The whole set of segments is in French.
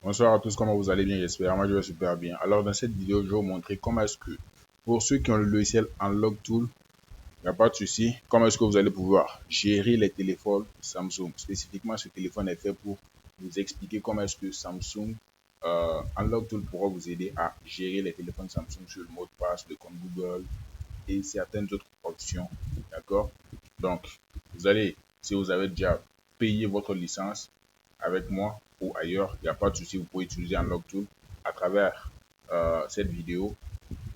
Bonsoir à tous, comment vous allez bien? J'espère. Moi, je vais super bien. Alors, dans cette vidéo, je vais vous montrer comment est-ce que, pour ceux qui ont le logiciel Unlock Tool, il n'y a pas de souci, comment est-ce que vous allez pouvoir gérer les téléphones Samsung. Spécifiquement, ce téléphone est fait pour vous expliquer comment est-ce que Samsung Unlock Tool pourra vous aider à gérer les téléphones Samsung sur le mot de passe, le compte Google et certaines autres options. D'accord? Donc, vous allez, si vous avez déjà payé votre licence, avec moi ou ailleurs, il n'y a pas de souci, vous pouvez utiliser Unlock Tool à travers cette vidéo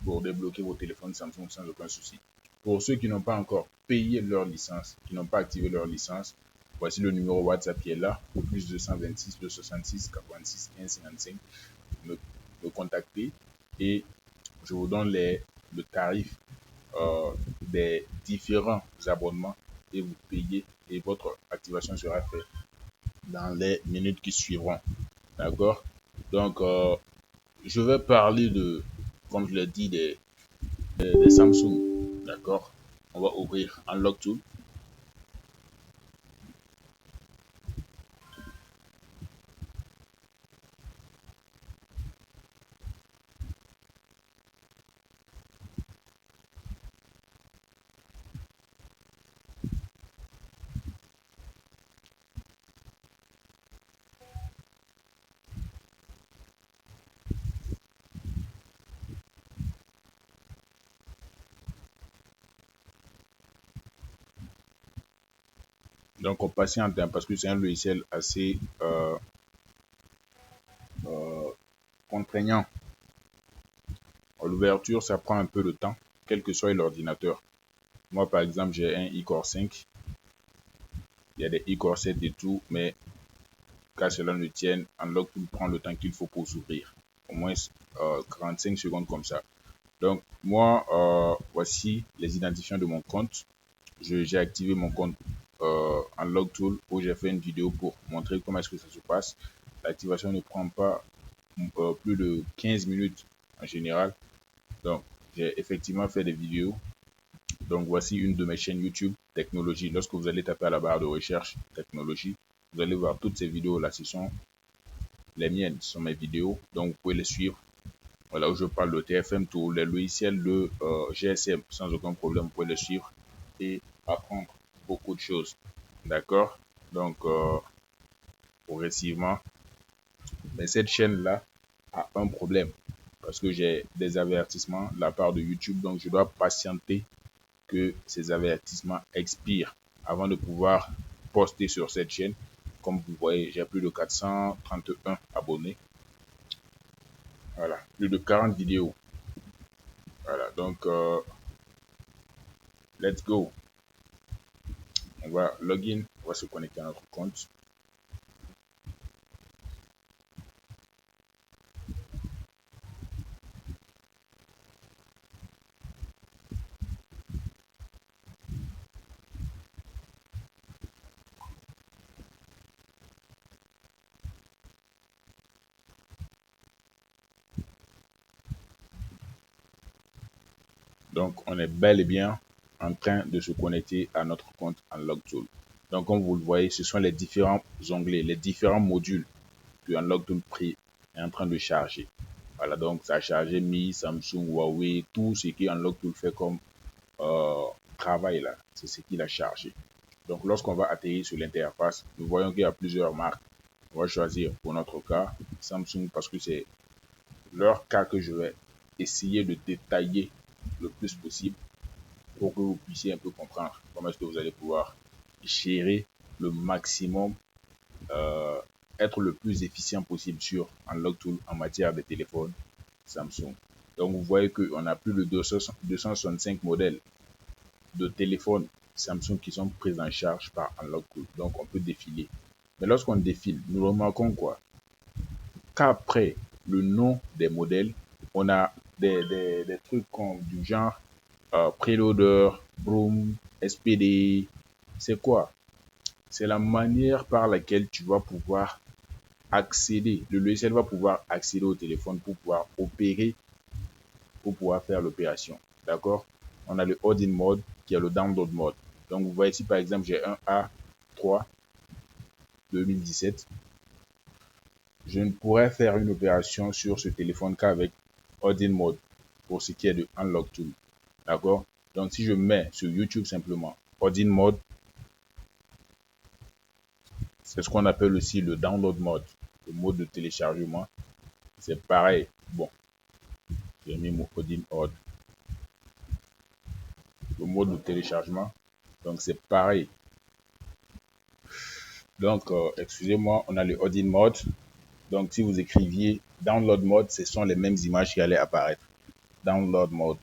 pour débloquer vos téléphones Samsung sans aucun souci. Pour ceux qui n'ont pas encore payé leur licence, qui n'ont pas activé leur licence, voici le numéro WhatsApp qui est là, au plus 226 266 86 15 55. Me, me contacter et je vous donne le tarif des différents abonnements et vous payez et votre activation sera faite dans les minutes qui suivront. D'accord? Donc, je vais parler de, comme je l'ai dit, des Samsung. D'accord? On va ouvrir Unlock Tool. Donc, on patiente hein, parce que c'est un logiciel assez euh, contraignant. L'ouverture, ça prend un peu de temps, quel que soit l'ordinateur. Moi, par exemple, j'ai un iCore 5. Il y a des iCore 7 et tout, mais qu'à cela ne tienne, Unlock Tool prend le temps qu'il faut pour s'ouvrir. Au moins 45 secondes comme ça. Donc, moi, voici les identifiants de mon compte. J'ai activé mon compte Unlock Tool où j'ai fait une vidéo pour montrer comment est-ce que ça se passe. L'activation ne prend pas plus de 15 minutes en général. Donc, j'ai effectivement fait des vidéos. Donc, voici une de mes chaînes YouTube, Technologie. Lorsque vous allez taper à la barre de recherche Technologie, vous allez voir toutes ces vidéos-là. Ce sont les miennes, ce sont mes vidéos. Donc, vous pouvez les suivre. Voilà où je parle de TFM Tool, les logiciels de GSM sans aucun problème. Vous pouvez les suivre et apprendre beaucoup de choses. D'accord? Donc, progressivement, mais cette chaîne-là a un problème parce que j'ai des avertissements de la part de YouTube. Donc, je dois patienter que ces avertissements expirent avant de pouvoir poster sur cette chaîne. Comme vous voyez, j'ai plus de 431 abonnés. Voilà, plus de 40 vidéos. Voilà, donc, let's go. On va login, on va se connecter à notre compte. Donc, on est bel et bien en train de se connecter à notre compte Unlock Tool. Donc, comme vous le voyez, ce sont les différents onglets, les différents modules que Unlock Tool est en train de charger. Voilà, donc ça a chargé Mi, Samsung, Huawei, tout ce qui Unlock Tool fait comme euh, travail là, c'est ce qu'il a chargé. Donc, lorsqu'on va atterrir sur l'interface, nous voyons qu'il y a plusieurs marques. On va choisir pour notre cas Samsung parce que c'est leur cas que je vais essayer de détailler le plus possible pour que vous puissiez un peu comprendre comment est-ce que vous allez pouvoir gérer le maximum, euh, être le plus efficient possible sur Unlock Tool en matière de téléphone Samsung. Donc, vous voyez qu'on a plus de 265 modèles de téléphones Samsung qui sont pris en charge par Unlock Tool. Donc, on peut défiler. Mais lorsqu'on défile, nous remarquons quoi? Qu'après le nom des modèles, on a des trucs comme du genre Preloader, Broom, SPD. C'est quoi? C'est la manière par laquelle tu vas pouvoir accéder, le logiciel va pouvoir accéder au téléphone pour pouvoir opérer, pour pouvoir faire l'opération. D'accord? On a le Hold in mode qui est le download mode. Donc, vous voyez ici, par exemple, j'ai un A3 2017. je ne pourrais faire une opération sur ce téléphone qu'avec Odin Mode pour ce qui est de Unlock Tool. D'accord? Donc, si je mets sur YouTube simplement Odin Mode, c'est ce qu'on appelle aussi le Download Mode, le mode de téléchargement. C'est pareil. Bon, j'ai mis mon Odin Mode, le mode de téléchargement. Donc, c'est pareil. Donc, excusez-moi, on a le Odin Mode. Donc, si vous écriviez Download Mode, ce sont les mêmes images qui allaient apparaître. Download Mode.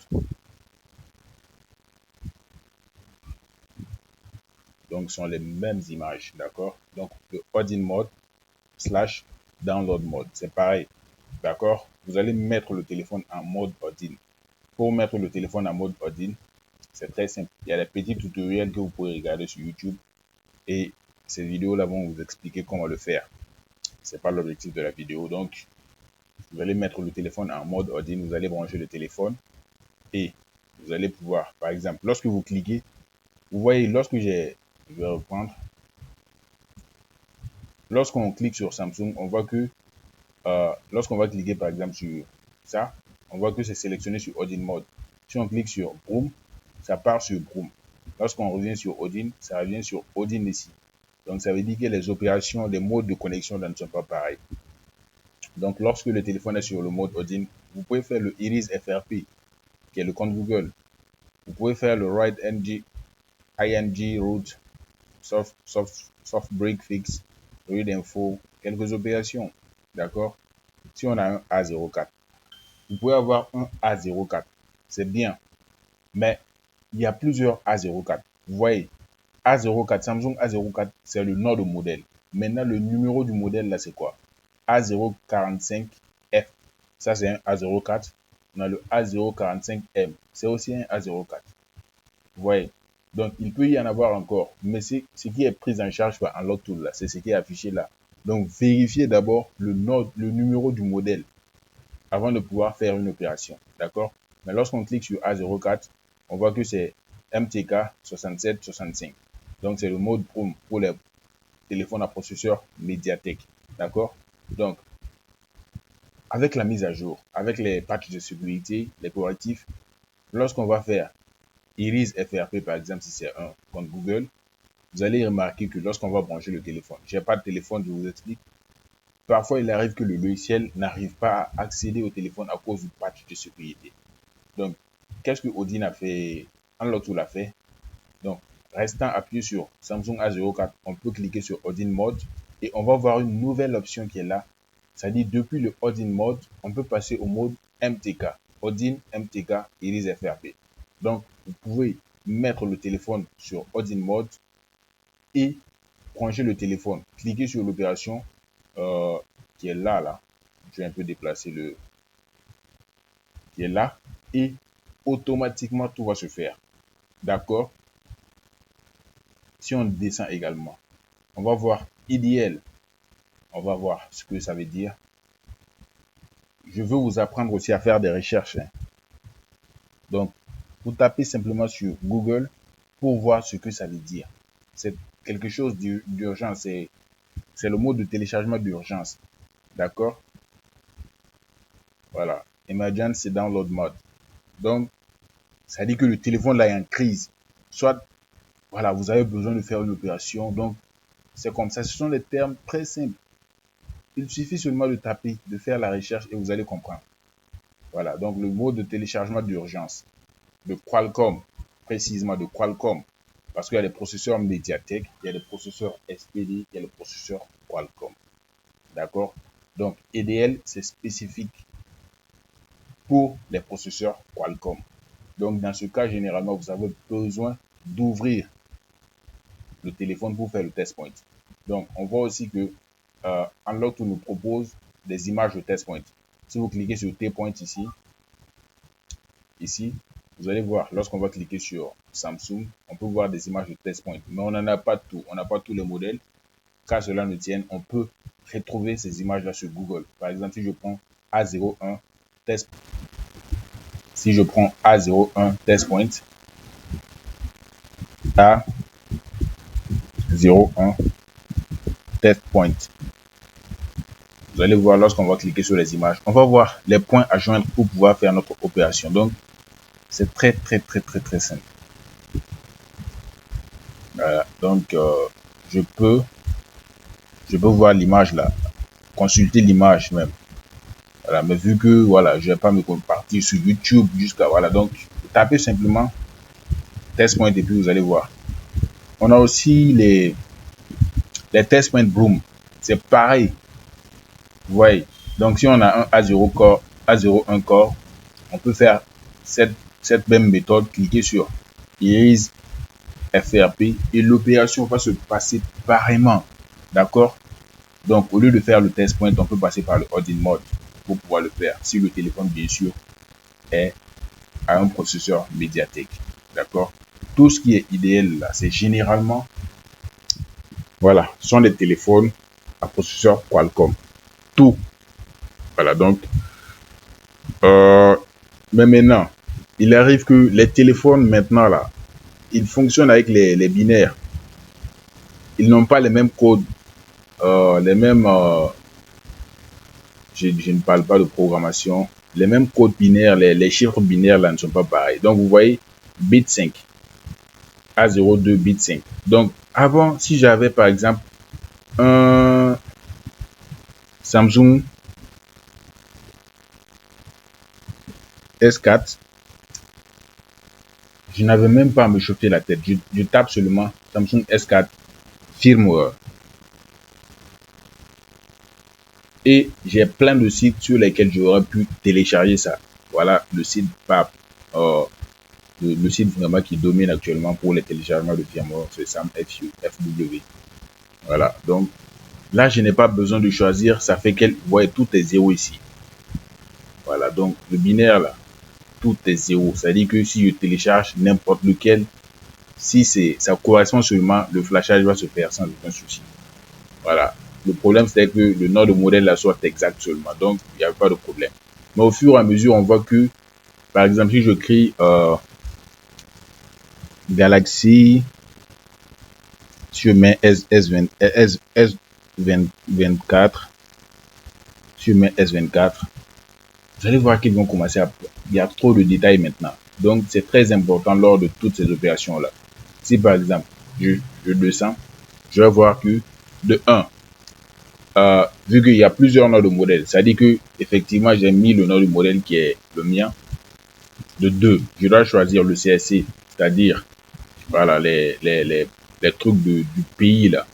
Donc, ce sont les mêmes images, d'accord? Donc, le Odin Mode slash Download Mode, c'est pareil, d'accord? Vous allez mettre le téléphone en mode Odin. Pour mettre le téléphone en mode Odin, c'est très simple. Il y a des petits tutoriels que vous pouvez regarder sur YouTube et ces vidéos-là vont vous expliquer comment le faire. C'est pas l'objectif de la vidéo. Donc, vous allez mettre le téléphone en mode Odin, vous allez brancher le téléphone et vous allez pouvoir, par exemple, lorsque vous cliquez, vous voyez, je vais reprendre. Lorsqu'on clique sur Samsung, on voit que lorsqu'on va cliquer par exemple sur ça, on voit que c'est sélectionné sur Odin Mode. Si on clique sur Broom, ça part sur Broom. Lorsqu'on revient sur Odin, ça revient sur Odin ici. Donc ça veut dire que les opérations, les modes de connexion ne sont pas pareils. Donc lorsque le téléphone est sur le mode Odin, vous pouvez faire le Iris FRP, qui est le compte Google. Vous pouvez faire le Write ING Root, Soft Break Fix, Read Info, quelques opérations. D'accord? Si on a un A04, vous pouvez avoir un A04. C'est bien. Mais il y a plusieurs A04. Vous voyez, A04, Samsung A04, c'est le nom de modèle. Maintenant, le numéro du modèle, là, c'est quoi? A045F. Ça, c'est un A04. On a le A045M. C'est aussi un A04. Vous voyez? Donc, il peut y en avoir encore. Mais c'est ce qui est pris en charge par Unlock Tool, là. C'est ce qui est affiché là. Donc, vérifiez d'abord le numéro du modèle avant de pouvoir faire une opération. D'accord? Mais lorsqu'on clique sur A04, on voit que c'est MTK 6765. Donc, c'est le mode pour les téléphones à processeur Mediatek. D'accord? Donc, avec la mise à jour, avec les patchs de sécurité, les correctifs, lorsqu'on va faire Iris FRP, par exemple, si c'est un compte Google, vous allez remarquer que lorsqu'on va brancher le téléphone, je n'ai pas de téléphone, je vous explique. Parfois, il arrive que le logiciel n'arrive pas à accéder au téléphone à cause du patch de sécurité. Donc, qu'est-ce que Odin a fait? Unlock Tool l'a fait. Donc, restant appuyé sur Samsung A04, on peut cliquer sur Odin Mode et on va voir une nouvelle option qui est là. C'est-à-dire, depuis le Odin Mode, on peut passer au mode MTK. Odin, MTK, Iris FRP. Donc, vous pouvez mettre le téléphone sur Odin Mode et brancher le téléphone. Cliquez sur l'opération qui est là. Je vais un peu déplacer le... qui est là. Et automatiquement, tout va se faire. D'accord? Si on descend également, on va voir IDL. On va voir ce que ça veut dire. Je veux vous apprendre aussi à faire des recherches. Donc, vous tapez simplement sur Google pour voir ce que ça veut dire. C'est quelque chose d'urgence. C'est le mode de téléchargement d'urgence. D'accord? Voilà. Emergency Download Mode. Donc, ça dit que le téléphone là est en crise. Soit, voilà, vous avez besoin de faire une opération. Donc, c'est comme ça. Ce sont des termes très simples. Il suffit seulement de taper, de faire la recherche et vous allez comprendre. Voilà. Donc, le mode de téléchargement d'urgence de Qualcomm, précisément de Qualcomm. Parce qu'il y a des processeurs Mediatek, il y a des processeurs SPD, il y a des processeurs Qualcomm. D'accord? Donc, EDL, c'est spécifique pour les processeurs Qualcomm. Donc, dans ce cas, généralement, vous avez besoin d'ouvrir le téléphone pour faire le test point. Donc, on voit aussi que Unlock Tool nous propose des images de test point. Si vous cliquez sur T-Point ici, vous allez voir, lorsqu'on va cliquer sur Samsung, on peut voir des images de test point. Mais on n'en a pas tout. On n'a pas tous les modèles. Car cela ne tienne, on peut retrouver ces images-là sur Google. Par exemple, si je prends A01 test, si je prends A01 test point, A01 test point, vous allez voir lorsqu'on va cliquer sur les images, on va voir les points à joindre pour pouvoir faire notre opération. Donc, c'est très simple. Voilà. Donc, je peux voir l'image là, consulter l'image même. Voilà, mais vu que voilà, je vais pas me partir sur YouTube jusqu'à voilà, donc tapez simplement test point et puis vous allez voir. On a aussi les test point Bloom. C'est pareil. Vous voyez. Donc si on a un A0 core, A01 core, on peut faire cette même méthode, cliquer sur Erase FRP et l'opération va se passer pareillement. D'accord? Donc au lieu de faire le test point, on peut passer par le Audit Mode pour pouvoir le faire. Si le téléphone, bien sûr, est à un processeur médiatique. D'accord? Tout ce qui est idéal là, c'est généralement, voilà, sont des téléphones à processeur Qualcomm. Tout. Voilà, donc, mais maintenant, il arrive que les téléphones maintenant là, ils fonctionnent avec les binaires. Ils n'ont pas les mêmes codes, les mêmes, je ne parle pas de programmation, les mêmes codes binaires, les chiffres binaires là ne sont pas pareils. Donc vous voyez, bit 5, A02 bit 5. Donc avant, si j'avais par exemple un Samsung S4, je n'avais même pas à me chauffer la tête. Je tape seulement Samsung S4 firmware. Et j'ai plein de sites sur lesquels j'aurais pu télécharger ça. Voilà le site PAP. Le site vraiment qui domine actuellement pour les téléchargements de firmware, c'est SamFW. Voilà, donc là, je n'ai pas besoin de choisir. Ça fait qu'elle voit tout est zéro ici. Voilà, donc le binaire là, tout est zéro. Ça dit que si je télécharge n'importe lequel, si ça correspond seulement, le flashage va se faire sans aucun souci. Voilà. Le problème, c'est que le nom de modèle là soit exact seulement. Donc, il n'y a pas de problème. Mais au fur et à mesure, on voit que, par exemple, si je crie Galaxy, si je mets S24, si je mets S24, vous allez voir qu'ils vont commencer à... Il y a trop de détails maintenant. Donc, c'est très important lors de toutes ces opérations-là. Si, par exemple, je descends, je vais voir que, de 1, vu qu'il y a plusieurs noms de modèles, ça dit que effectivement j'ai mis le nom du modèle qui est le mien. De 2, je dois choisir le CSC, c'est-à-dire voilà les trucs du pays là,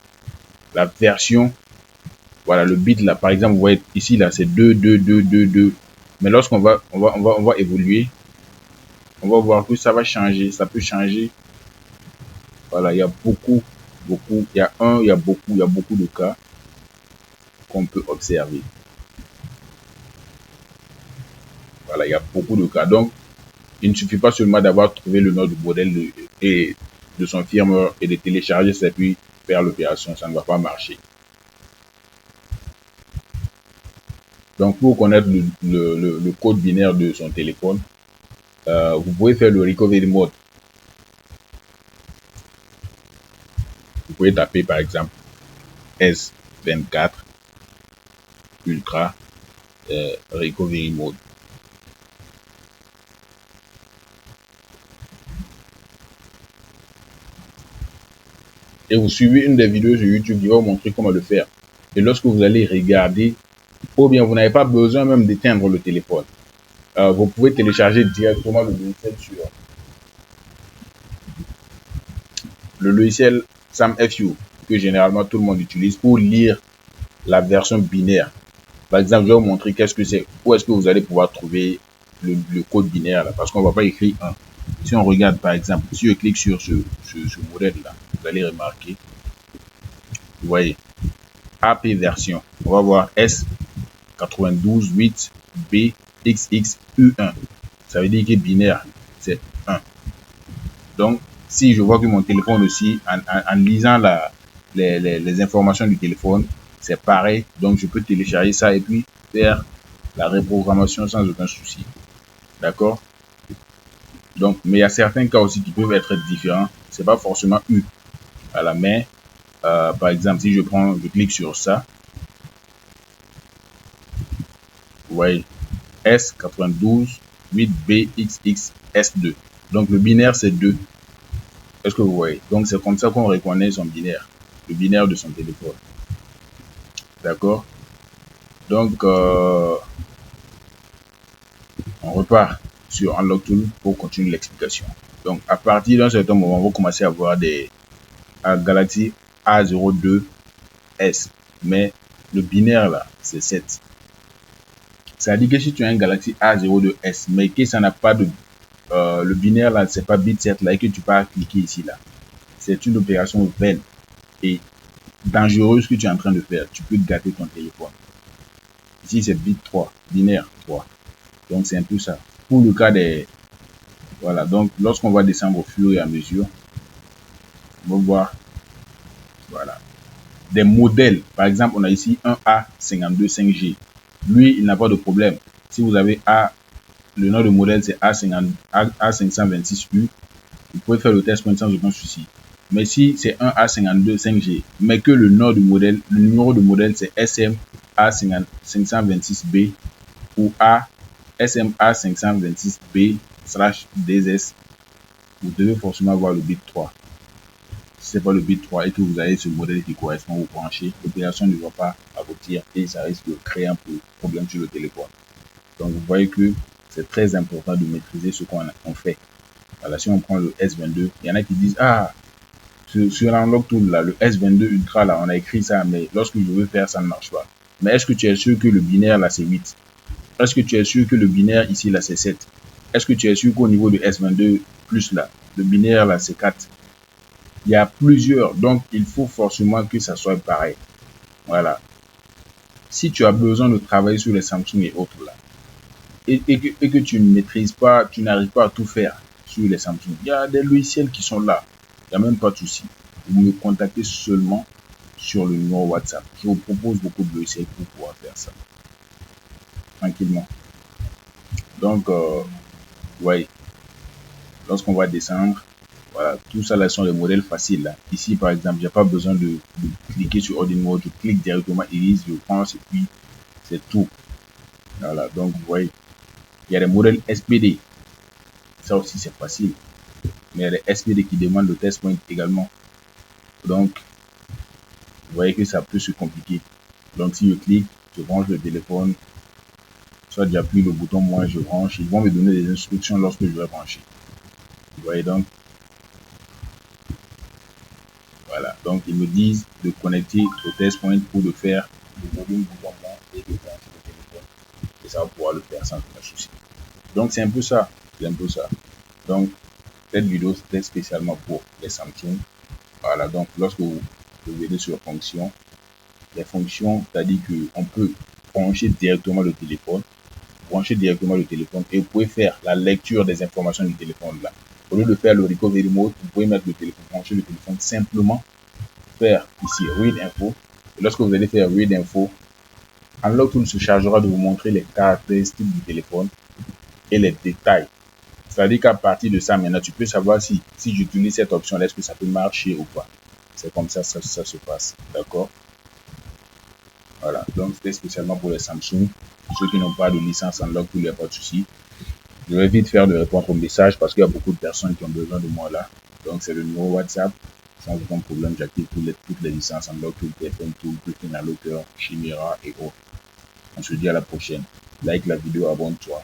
la version, voilà le bit là. Par exemple, vous voyez ici là, c'est 2. Mais lorsqu'on va évoluer, on va voir que ça va changer, ça peut changer. Voilà, il y a beaucoup, il y a beaucoup de cas qu'on peut observer. Voilà, il y a beaucoup de cas. Donc, il ne suffit pas seulement d'avoir trouvé le nom du modèle et de son firmware et de télécharger ça puis faire l'opération. Ça ne va pas marcher. Donc, pour connaître le code binaire de son téléphone, vous pouvez faire le recovery mode. Vous pouvez taper par exemple S24 Ultra recovery mode. Et vous suivez une des vidéos sur YouTube qui va vous montrer comment le faire. Et lorsque vous allez regarder, ou bien vous n'avez pas besoin même d'éteindre le téléphone. Vous pouvez télécharger directement le logiciel sur le logiciel SamFU que généralement tout le monde utilise pour lire la version binaire. Par exemple, je vais vous montrer qu'est-ce que c'est, où est-ce que vous allez pouvoir trouver le code binaire là, parce qu'on ne va pas écrire 1. Si on regarde par exemple, si je clique sur ce modèle là, vous allez remarquer, vous voyez, AP version, on va voir S928BXXU1. Ça veut dire que binaire, c'est 1. Donc, si je vois que mon téléphone aussi, en lisant les informations du téléphone, c'est pareil. Donc, je peux télécharger ça et puis faire la reprogrammation sans aucun souci. D'accord? Donc, mais il y a certains cas aussi qui peuvent être différents. C'est pas forcément U. Voilà, mais par exemple, si je clique sur ça, Vous voyez, S92 8BXXS2. Donc le binaire, c'est 2. Est-ce que vous voyez? Donc c'est comme ça qu'on reconnaît son binaire, le binaire de son téléphone. D'accord? Donc on repart sur Unlock Tool pour continuer l'explication. Donc à partir d'un certain moment, vous commencez à voir des Galaxy A02S. Mais le binaire là, c'est 7. Ça veut dire que si tu as un Galaxy A02S, mais que ça n'a pas de... le binaire là, c'est pas bit 7 là, et que tu peux cliquer ici là. C'est une opération vaine et dangereuse que tu es en train de faire. Tu peux gâter ton téléphone. Ici, c'est bit 3, binaire 3. Donc, c'est un peu ça. Pour le cas des... Voilà, donc lorsqu'on va descendre au fur et à mesure, on va voir, voilà, des modèles. Par exemple, on a ici un A52 5G. Lui, il n'a pas de problème. Si vous avez le nom de modèle, c'est A526U, vous pouvez faire le test sans aucun souci. Mais si c'est un A52 5G, mais que le nom du modèle, le numéro de modèle, c'est SMA526B ou SMA526B/DZ, vous devez forcément avoir le bit 3. Si ce n'est pas le bit 3 et que vous avez ce modèle qui correspond au branché, l'opération ne va pas aboutir et ça risque de créer un problème sur le téléphone. Donc vous voyez que c'est très important de maîtriser ce qu'on fait. Voilà, si on prend le S22, il y en a qui disent, ah, sur Unlock Tool, là, le S22 Ultra, là, on a écrit ça, mais lorsque je veux faire, ça ne marche pas. Mais est-ce que tu es sûr que le binaire, là, c'est 8? Est-ce que tu es sûr que le binaire, ici, là, c'est 7? Est-ce que tu es sûr qu'au niveau du S22 Plus, là, le binaire, là, c'est 4? Il y a plusieurs, donc il faut forcément que ça soit pareil. Voilà. Si tu as besoin de travailler sur les Samsung et autres, là, et que tu ne maîtrises pas, tu n'arrives pas à tout faire sur les Samsung, il y a des logiciels qui sont là. Il n'y a même pas de souci. Vous me contactez seulement sur le numéro WhatsApp. Je vous propose beaucoup de logiciels pour pouvoir faire ça. Tranquillement. Donc, ouais. Lorsqu'on va descendre, voilà, tout ça là sont des modèles faciles. Là. Ici, par exemple, j'ai pas besoin de cliquer sur ordinateur. Je clique directement, Elise, je pense, et puis c'est tout. Voilà, donc vous voyez, il y a des modèles SPD. Ça aussi, c'est facile. Mais il y a des SPD qui demandent le test point également. Donc, vous voyez que ça peut se compliquer. Donc, si je clique, je branche le téléphone, soit j'appuie le bouton moi, je branche. Ils vont me donner des instructions lorsque je vais brancher. Vous voyez donc. Voilà, donc ils me disent de connecter au test point pour le faire, le volume bouton et de brancher le téléphone. Et ça va pouvoir le faire sans aucun souci. Donc c'est un peu ça. C'est un peu ça. Donc cette vidéo c'était spécialement pour les Samsung. Voilà, donc lorsque vous venez sur fonction, les fonctions, c'est-à-dire qu'on peut brancher directement le téléphone, et vous pouvez faire la lecture des informations du téléphone là. Au lieu de faire le recovery mode, vous pouvez mettre le téléphone, brancher le téléphone simplement, faire ici read info. Et lorsque vous allez faire read info, Unlock Tool se chargera de vous montrer les caractéristiques du téléphone et les détails. C'est-à-dire qu'à partir de ça, maintenant, tu peux savoir si j'utilise cette option, est-ce que ça peut marcher ou pas. C'est comme ça, ça se passe. D'accord? Voilà. Donc, c'était spécialement pour les Samsung. Pour ceux qui n'ont pas de licence Unlock Tool, il n'y a pas de souci. Je vais vite faire de répondre aux messages parce qu'il y a beaucoup de personnes qui ont besoin de moi là. Donc, c'est le numéro WhatsApp. Sans aucun problème, j'active toutes les licences Unlock Tool, TFM Tool, Griffin Alloker, Chimera et autres. On se dit à la prochaine. Like la vidéo, abonne-toi.